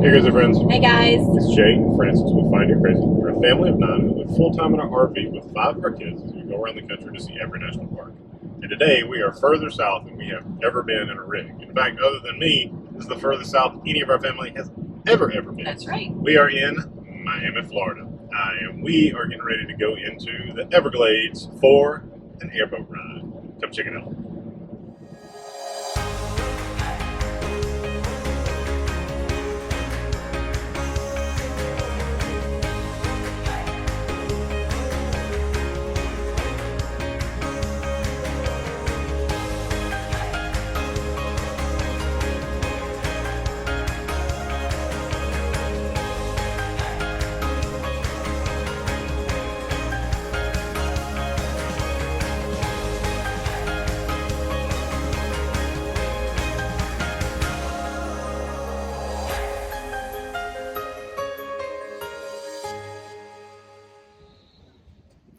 Hey guys and friends, Hey guys. it's Jay and Francis with Find Your Crazy. We're a family of 9 who live full-time in our RV with 5 of our kids as we go around the country to see every national park. And today we are further south than we have ever been in a rig. In fact, other than me, this is the furthest south any of our family has ever been. That's right. We are in Miami, Florida, and we are getting ready to go into the Everglades for an airboat ride. Come check it out.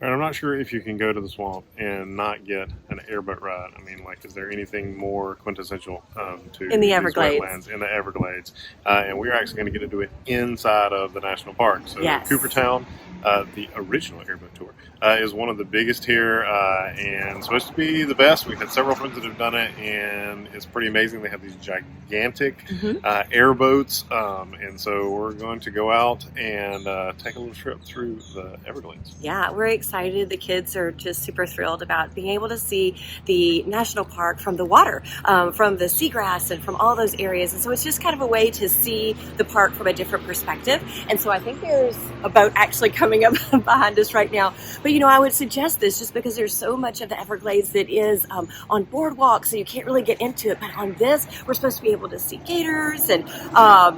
And I'm not sure if you can go to the swamp and not get an airboat ride. I mean, like, is there anything more quintessential to In the these Everglades. wetlands in the Everglades? And we're actually going to get to do it inside of the national park. So Yes. Coopertown, the original Airboat Tour, is one of the biggest here and supposed to be the best. We've had several friends that have done it, and it's pretty amazing. They have these gigantic airboats, and so we're going to go out and take a little trip through the Everglades. Yeah, we're excited. The kids are just super thrilled about being able to see the national park from the water, from the seagrass and from all those areas. And so it's just kind of a way to see the park from a different perspective. And so I think there's a boat actually coming up behind us right now. But, you know, I would suggest this just because there's so much of the Everglades that is on boardwalks, so you can't really get into it. But on this, we're supposed to be able to see gators and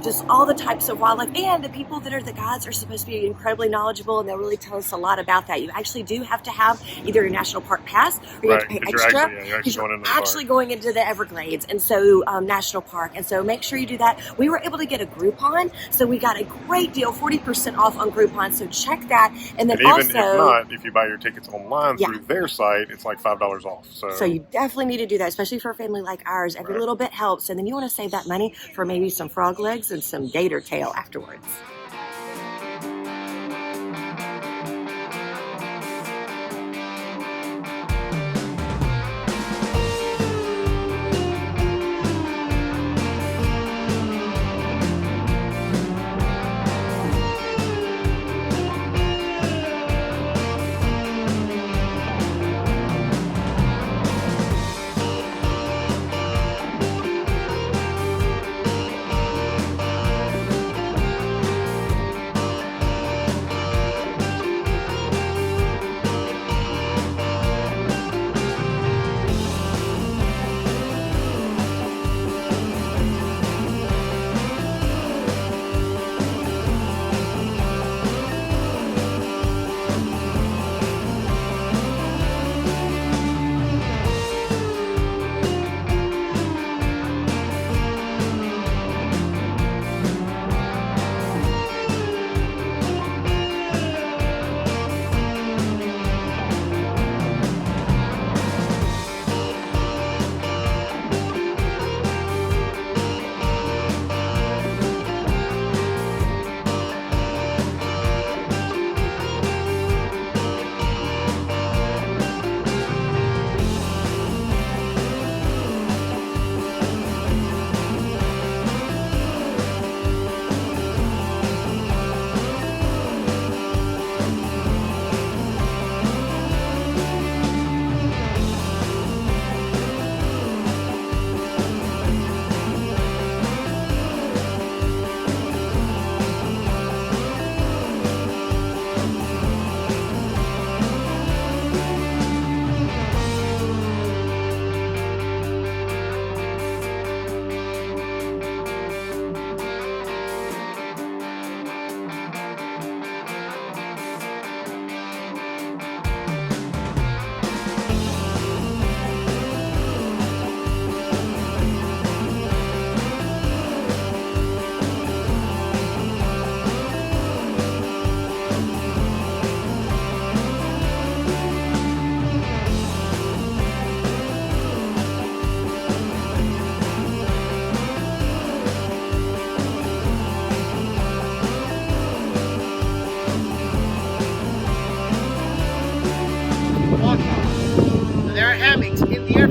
just all the types of wildlife. And the people that are the guides are supposed to be incredibly knowledgeable, and they'll really tell us a lot about that. You actually do have to have either a national park pass or you have to pay extra because you're actually going into the Everglades, and so national park. And so make sure you do that. We were able to get a groupon, so we got a great deal, 40% off on Groupon. So check that. And then even also, if not, if you buy your tickets online through their site, it's like $5 off. So you definitely need to do that, especially for a family like ours. Every little bit helps. And then you want to save that money for maybe some frog legs and some gator tail afterwards.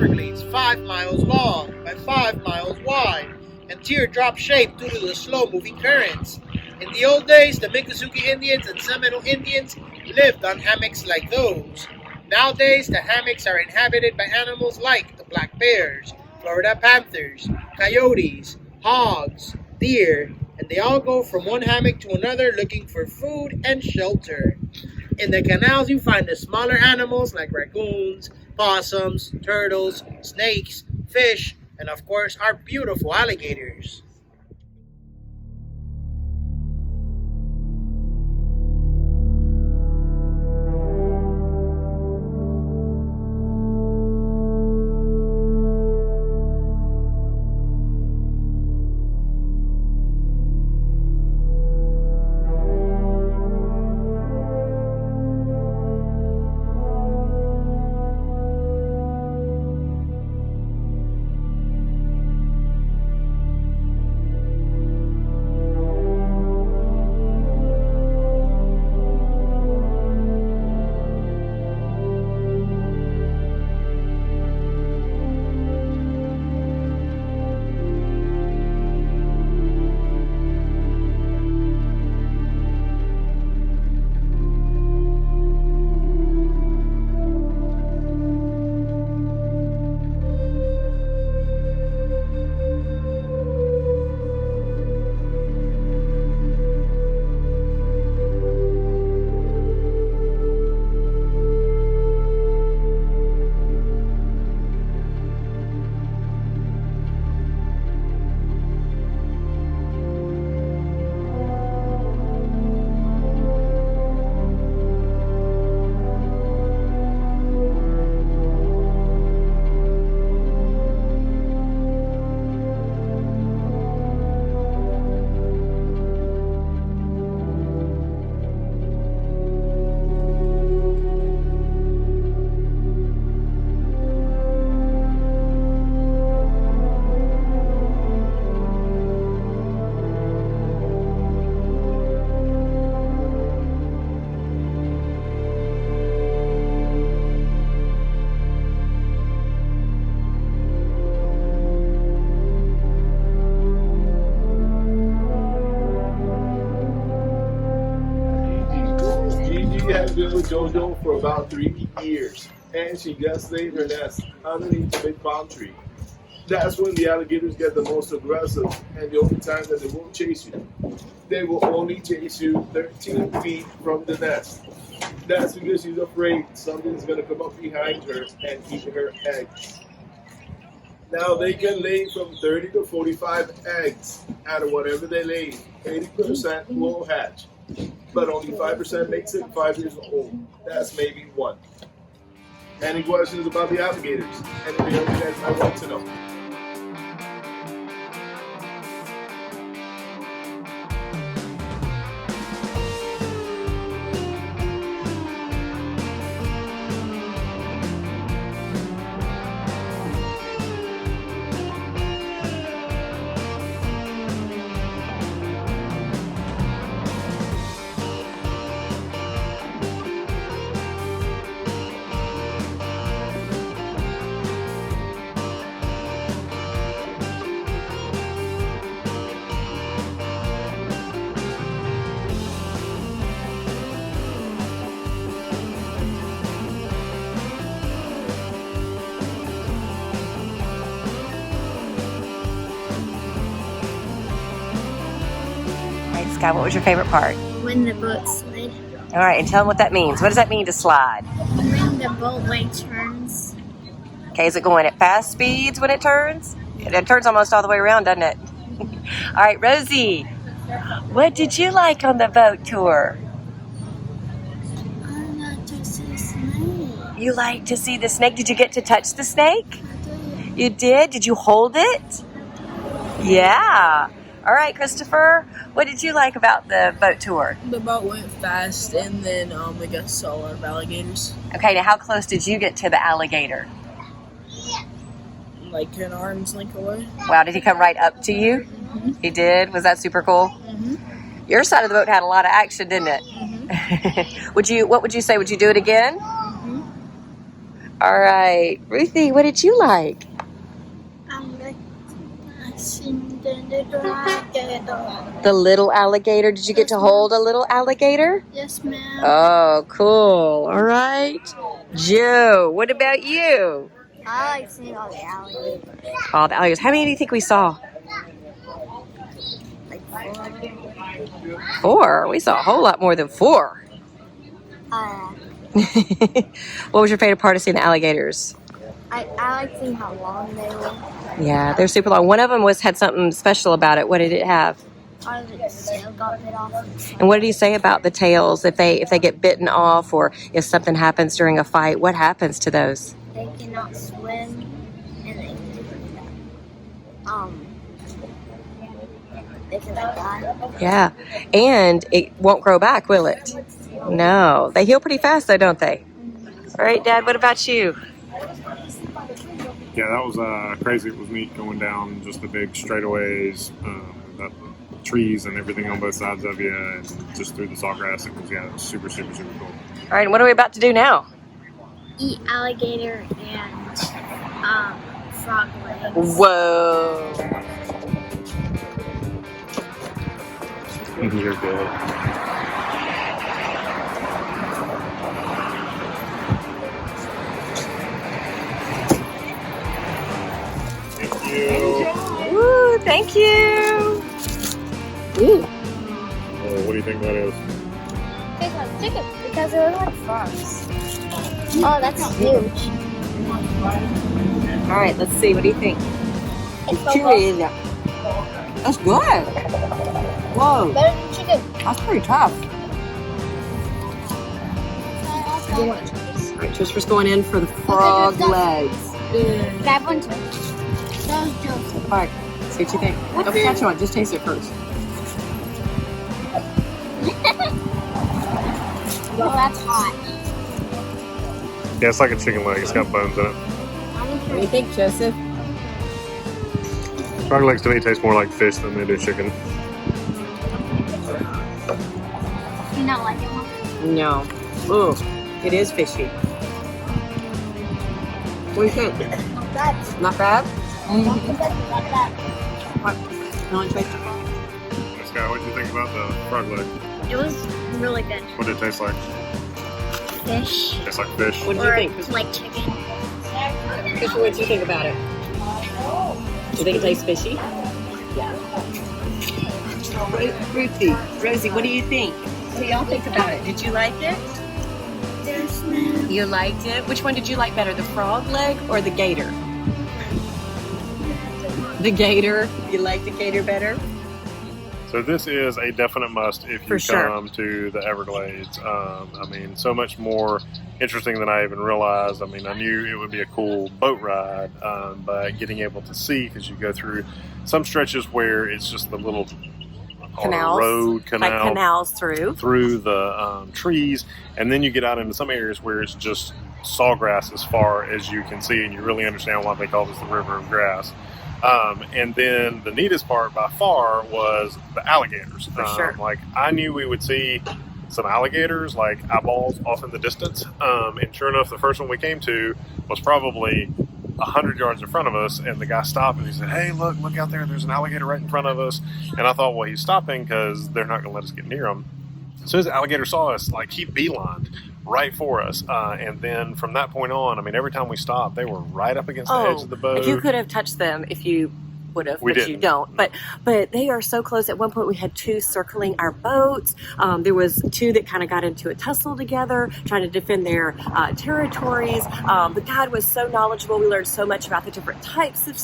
Everglades, 5 miles long by 5 miles wide, and teardrop shaped due to the slow-moving currents. In the old days, the Miccosukee Indians and Seminole Indians lived on hammocks like those. Nowadays, the hammocks are inhabited by animals like the black bears, Florida panthers, coyotes, hogs, deer, and they all go from one hammock to another looking for food and shelter. In the canals, you find the smaller animals like raccoons, possums, turtles, snakes, fish, and of course our beautiful alligators. Gigi has been with JoJo for about 3 years, and she just laid her nest underneath a big palm tree. That's when the alligators get the most aggressive, and the only time that they won't chase you. They will only chase you 13 feet from the nest. That's because she's afraid something's going to come up behind her and eat her eggs. Now they can lay from 30 to 45 eggs out of whatever they lay. 80% will hatch, but only 5% makes it 5 years old. That's maybe one. Any questions about the alligators? Anything else you guys might want to know? Scott, what was your favorite part? When the boat slid. All right, and tell them what that means. What does that mean to slide? When the boat turns. Okay, is it going at fast speeds when it turns? It turns almost all the way around, doesn't it? All right, Rosie, what did you like on the boat tour? I like to see the snake. You like to see the snake? Did you get to touch the snake? You did? Did you hold it? Yeah. All right, Christopher, what did you like about the boat tour? The boat went fast, and then I guess saw a lot of alligators. Okay, now how close did you get to the alligator? Like an arm's length away. Wow, did he come right up to you? Mm-hmm. He did? Was that super cool? Mm-hmm. Your side of the boat had a lot of action, didn't it? Mm-hmm. What would you say? Would you do it again? Mm-hmm. All right, Ruthie, what did you like? The little alligator. Did you get to hold a little alligator? Yes, ma'am. Oh, cool. All right. Joe, what about you? I like seeing all the alligators. All the alligators. How many do you think we saw? Like 4. 4. We saw a whole lot more than 4. What was your favorite part of seeing the alligators? I like seeing how long they were. Yeah, they're super long. One of them had something special about it. What did it have? Part of its tail got bit off. And what did he say about the tails? If they get bitten off, or if something happens during a fight, what happens to those? They cannot swim, and they can die. Yeah, and it won't grow back, will it? No, they heal pretty fast, though, don't they? All right, Dad. What about you? Yeah, that was crazy. It was neat going down just the big straightaways, the trees and everything on both sides of you, and just through the sawgrass. It was super, super, super cool. All right, and what are we about to do now? Eat alligator and frog legs. Whoa! You're good. Thank you. Woo! Thank you. Ooh. Oh, what do you think that is? Tastes like chicken because it looks like frogs. Oh, that's huge. All right, let's see. What do you think? It's Chewy. That's good. Whoa, better than chicken. that's pretty tough. Do you want to try this? All right, Christopher's going in for the frog legs. Grab one too. All right, see what you think. Don't catch on. Just taste it first. Oh, that's hot. Yeah, it's like a chicken leg. It's got bones in it. What do you think, Joseph? Frog legs to me taste more like fish than they do chicken. You not like it, Mom? No. Ooh, it is fishy. What do you think? Not bad. Not bad? Not bad. What? You want to taste it? Scott, what did you think about the frog leg? It was really good. What did it taste like? Fish. Tastes like fish. What did Or you think? like chicken. Christopher, what did you think about it? Do you think it tastes fishy? Yeah. Ruthie, Rosie, what do you think? What do y'all think about it? Did you like it? Yes, ma'am. You liked it? Which one did you like better, the frog leg or the gator? The gator. You like the gator better? So this is a definite must if you For sure. come to the Everglades. I mean, so much more interesting than I even realized. I mean, I knew it would be a cool boat ride, but getting able to see, because you go through some stretches where it's just the little Canals. road canal Like canals through. the trees, and then you get out into some areas where it's just sawgrass as far as you can see, and you really understand why they call this the river of grass. And then the neatest part by far was the alligators. For sure. Like, I knew we would see some alligators, like eyeballs off in the distance. And sure enough, the first one we came to was probably 100 yards in front of us, and the guy stopped and he said, "Hey, look out there, there's an alligator right in front of us." And I thought, well, he's stopping because they're not going to let us get near him. As soon as the alligator saw us, like, he beelined right for us. And then from that point on, I mean, every time we stopped, they were right up against the edge of the boat. If you could have touched them, if you would have, We but you didn't. don't. But they are so close. At one point, we had 2 circling our boats. There was 2 that kind of got into a tussle together, trying to defend their territories. The guide was so knowledgeable. We learned so much about the different types of,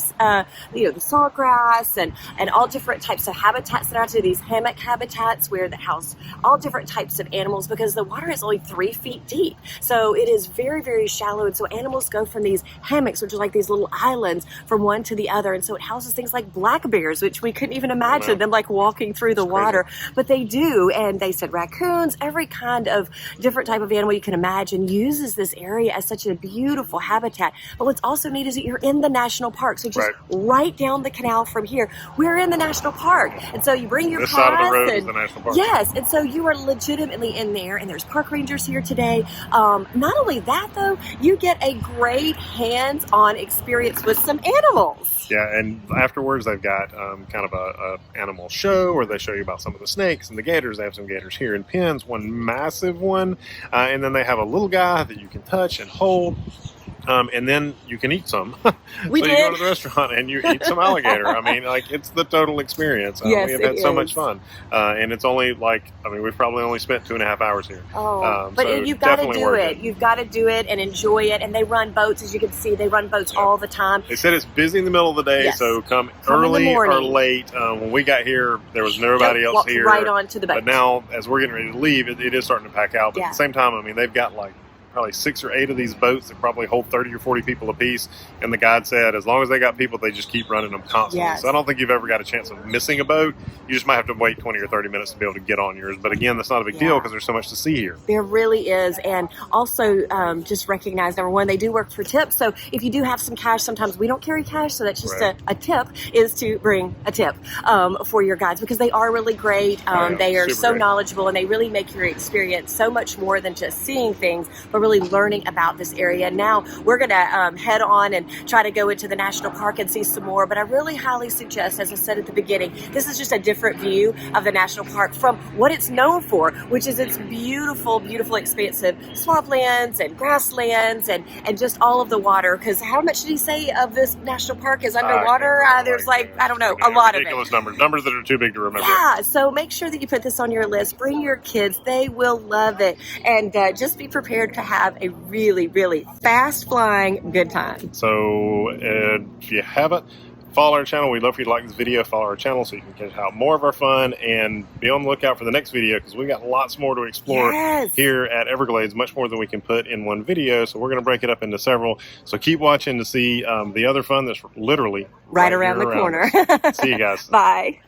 the sawgrass and all different types of habitats that are out there. These hammock habitats where that house all different types of animals, because the water is only 3 feet deep. So it is very, very shallow. And so animals go from these hammocks, which are like these little islands, from one to the other. And so it houses things like black bears, which we couldn't even imagine them like walking through the water, but they do. And they said raccoons, every kind of different type of animal you can imagine uses this area as such a beautiful habitat. But what's also neat is that you're in the national park. So just right down the canal from here, we're in the national park. And so you bring your this pass. Side of the road is the national park. Yes, and so you are legitimately in there, and there's park rangers here today. Not only that, though, you get a great hands-on experience with some animals. Yeah, and afterwards they've got kind of a animal show where they show you about some of the snakes and the gators. They have some gators here in pens, one massive one, and then they have a little guy that you can touch and hold. And then you can eat some. We did. You go to the restaurant and you eat some alligator. I mean, like, it's the total experience. Yes, we have had so much fun. And it's only like, I mean, we've probably only spent 2.5 hours here. Oh, but so you've got to definitely do worth it. You've got to do it and enjoy it. And they run boats, as you can see. They run boats all the time. They said it's busy in the middle of the day, so come early or late. When we got here, there was nobody else here. Right onto the boat. But now, as we're getting ready to leave, it is starting to pack out. But at the same time, I mean, they've got like probably 6 or 8 of these boats that probably hold 30 or 40 people apiece. And the guide said, as long as they got people, they just keep running them constantly. Yes. So I don't think you've ever got a chance of missing a boat. You just might have to wait 20 or 30 minutes to be able to get on yours. But again, that's not a big deal because there's so much to see here. There really is. And also just recognize, number one, they do work for tips. So if you do have some cash, sometimes we don't carry cash. So that's just a tip, is to bring a tip for your guides, because they are really great. They are so knowledgeable, and they really make your experience so much more than just seeing things, but really learning about this area. Now we're going to head on and try to go into the national park and see some more, but I really highly suggest, as I said at the beginning, this is just a different view of the national park from what it's known for, which is its beautiful, beautiful, expansive swamplands and grasslands and just all of the water. Because how much did he say of this national park is underwater? There's like, I don't know, a lot of it. Ridiculous numbers that are too big to remember. Yeah, so make sure that you put this on your list. Bring your kids. They will love it. And just be prepared to have a really, really fast-flying good time. So if you haven't, follow our channel. We'd love for you to like this video, follow our channel so you can catch out more of our fun, and be on the lookout for the next video, because we've got lots more to explore here at Everglades, much more than we can put in one video. So we're going to break it up into several. So keep watching to see the other fun that's literally right around the corner. See you guys. Bye.